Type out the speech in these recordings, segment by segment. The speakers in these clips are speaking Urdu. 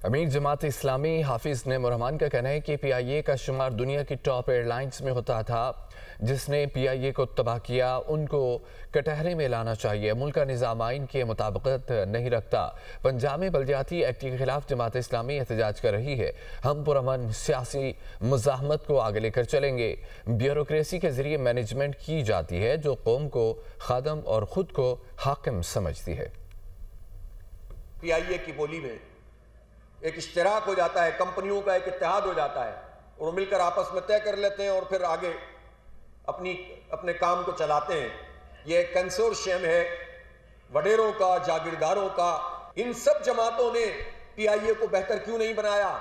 امیر جماعت اسلامی حافظ نعیم الرحمان کا کہنا ہے کہ پی آئی اے کا شمار دنیا کی ٹاپ ایئر لائنز میں ہوتا تھا۔ جس نے پی آئی اے کو تباہ کیا ان کو کٹہرے میں لانا چاہیے۔ ملک کا نظام آئین کے مطابقت نہیں رکھتا۔ پنجاب میں بلدیاتی ایکٹ کے خلاف جماعت اسلامی احتجاج کر رہی ہے۔ ہم پرامن سیاسی مزاحمت کو آگے لے کر چلیں گے۔ بیوروکریسی کے ذریعے مینجمنٹ کی جاتی ہے جو قوم کو خادم اور خود کو حاکم سمجھتی ہے۔ پی آئی اے کی بولی میں ایک اشتراک ہو جاتا ہے، کمپنیوں کا ایک اتحاد ہو جاتا ہے اور وہ مل کر آپس میں طے کر لیتے ہیں اور پھر آگے اپنے کام کو چلاتے ہیں۔ یہ ایک کنسورشیم ہے وڈیروں کا، جاگیرداروں کا۔ ان سب جماعتوں نے پی آئی اے کو بہتر کیوں نہیں بنایا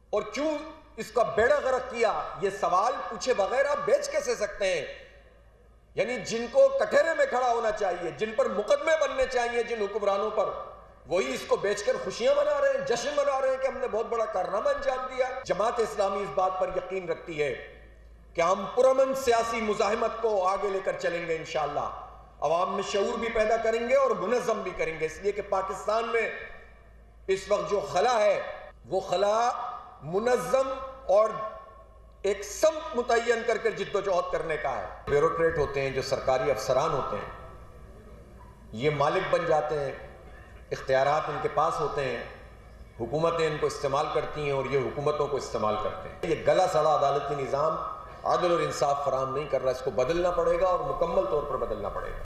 اور کیوں اس کا بیڑا غرق کیا؟ یہ سوال پوچھے بغیر آپ بیچ کیسے سکتے ہیں؟ یعنی جن کو کٹہرے میں کھڑا ہونا چاہیے، جن پر مقدمے بننے چاہیے، جن حکمرانوں پر، وہی اس کو بیچ کر خوشیاں منا رہے ہیں، جشن منا رہے ہیں کہ ہم نے بہت بڑا کارنامہ انجام دیا۔ جماعت اسلامی اس بات پر یقین رکھتی ہے کہ ہم پرامن سیاسی مزاحمت کو آگے لے کر چلیں گے انشاءاللہ۔ عوام میں شعور بھی پیدا کریں گے اور منظم بھی کریں گے، اس لیے کہ پاکستان میں اس وقت جو خلا ہے وہ خلا منظم اور ایک سمت متعین کر کے جد و جہد کرنے کا ہے۔ بیوروکریٹ ہوتے ہیں جو سرکاری افسران ہوتے ہیں، یہ مالک بن جاتے ہیں، اختیارات ان کے پاس ہوتے ہیں، حکومتیں ان کو استعمال کرتی ہیں اور یہ حکومتوں کو استعمال کرتے ہیں۔ یہ گلا سڑا عدالتی نظام عدل اور انصاف فراہم نہیں کر رہا، اس کو بدلنا پڑے گا اور مکمل طور پر بدلنا پڑے گا۔